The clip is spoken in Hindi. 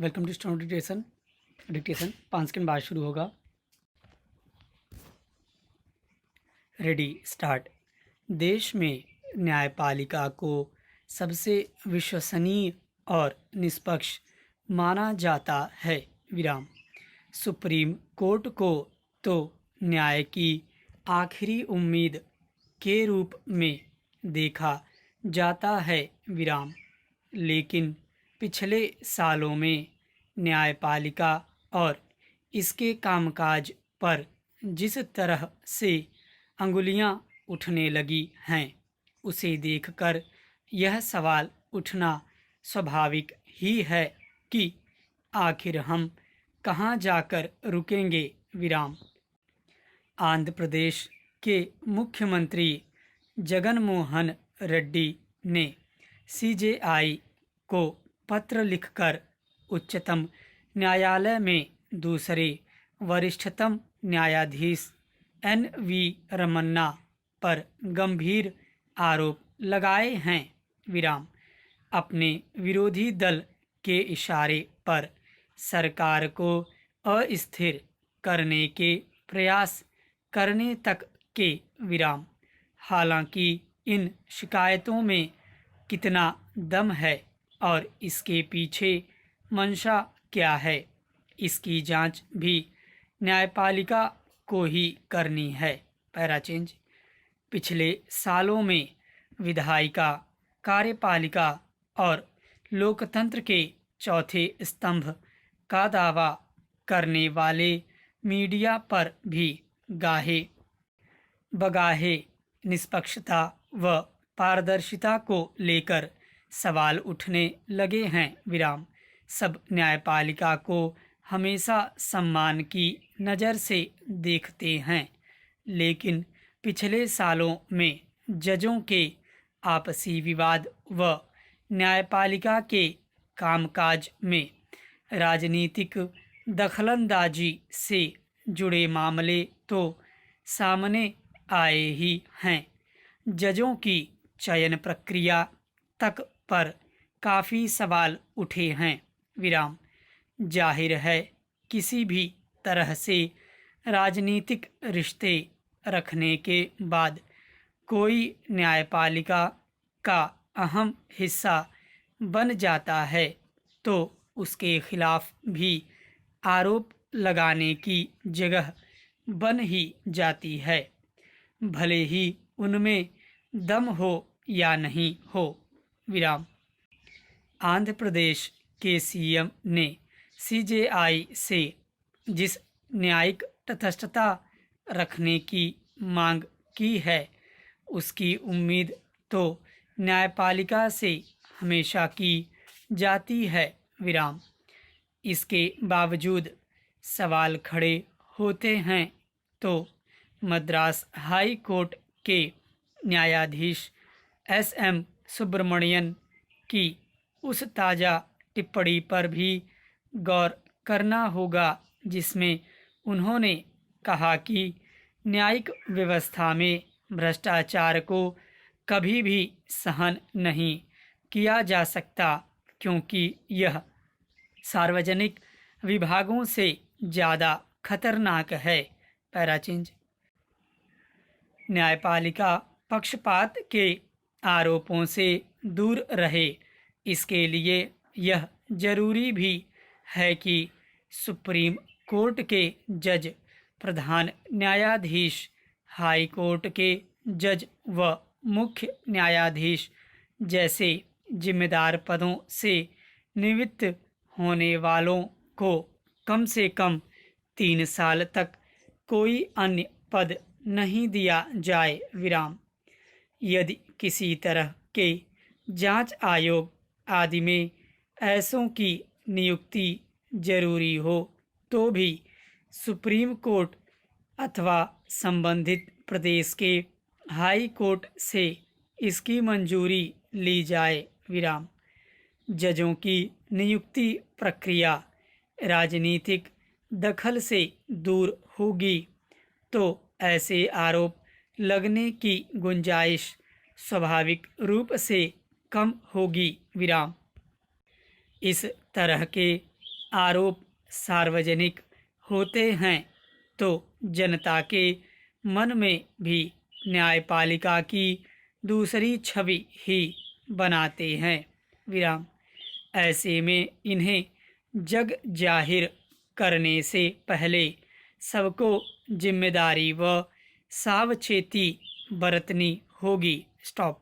Welcome to student dictation 5 second बाद शुरू होगा। Ready start. देश में न्यायपालिका को सबसे विश्वसनीय और निष्पक्ष माना जाता है। विराम। सुप्रीम कोर्ट को तो न्याय की आखिरी उम्मीद के रूप में देखा जाता है। विराम। लेकिन पिछले सालों में न्यायपालिका और इसके कामकाज पर जिस तरह से अंगुलियां उठने लगी हैं, उसे देखकर यह सवाल उठना स्वाभाविक ही है कि आखिर हम कहां जाकर रुकेंगे। विराम। आंध्र प्रदेश के मुख्यमंत्री जगन मोहन रेड्डी ने सीजेआई को पत्र लिखकर उच्चतम न्यायालय में दूसरे वरिष्ठतम न्यायाधीश एन.वी. रमन्ना पर गंभीर आरोप लगाए हैं। विराम। अपने विरोधी दल के इशारे पर सरकार को अस्थिर करने के प्रयास करने तक के। विराम। हालांकि इन शिकायतों में कितना दम है और इसके पीछे मंशा क्या है, इसकी जांच भी न्यायपालिका को ही करनी है। Para change. पिछले सालों में विधायिका, कार्यपालिका और लोकतंत्र के चौथे स्तंभ का दावा करने वाले मीडिया पर भी गाहे बगाहे निष्पक्षता व पारदर्शिता को लेकर सवाल उठने लगे हैं। विराम। सब न्यायपालिका को हमेशा सम्मान की नज़र से देखते हैं, लेकिन पिछले सालों में जजों के आपसी विवाद व न्यायपालिका के कामकाज में राजनीतिक दखलंदाजी से जुड़े मामले तो सामने आए ही हैं। जजों की चयन प्रक्रिया तक पर काफ़ी सवाल उठे हैं। विराम। जाहिर है किसी भी तरह से राजनीतिक रिश्ते रखने के बाद कोई न्यायपालिका का अहम हिस्सा बन जाता है तो उसके खिलाफ भी आरोप लगाने की जगह बन ही जाती है, भले ही उनमें दम हो या नहीं हो। विराम। आंध्र प्रदेश के सीएम ने सीजेआई से जिस न्यायिक तटस्थता रखने की मांग की है, उसकी उम्मीद तो न्यायपालिका से हमेशा की जाती है। विराम। इसके बावजूद सवाल खड़े होते हैं तो मद्रास हाई कोर्ट के न्यायाधीश एस.एम. सुब्रमणियन की उस ताज़ा टिप्पणी पर भी गौर करना होगा जिसमें उन्होंने कहा कि न्यायिक व्यवस्था में भ्रष्टाचार को कभी भी सहन नहीं किया जा सकता, क्योंकि यह सार्वजनिक विभागों से ज़्यादा खतरनाक है। पैराचेंज। न्यायपालिका पक्षपात के आरोपों से दूर रहे, इसके लिए यह जरूरी भी है कि सुप्रीम कोर्ट के जज, प्रधान न्यायाधीश, हाई कोर्ट के जज व मुख्य न्यायाधीश जैसे जिम्मेदार पदों से निवृत्त होने वालों को कम से कम 3 साल तक कोई अन्य पद नहीं दिया जाए। विराम। यदि किसी तरह के जांच आयोग आदि में ऐसों की नियुक्ति जरूरी हो तो भी सुप्रीम कोर्ट अथवा संबंधित प्रदेश के हाई कोर्ट से इसकी मंजूरी ली जाए। विराम। जजों की नियुक्ति प्रक्रिया राजनीतिक दखल से दूर होगी तो ऐसे आरोप लगने की गुंजाइश स्वाभाविक रूप से कम होगी। विराम। इस तरह के आरोप सार्वजनिक होते हैं तो जनता के मन में भी न्यायपालिका की दूसरी छवि ही बनाते हैं। विराम। ऐसे में इन्हें जग जाहिर करने से पहले सबको जिम्मेदारी व सावचेती बरतनी होगी। स्टॉप।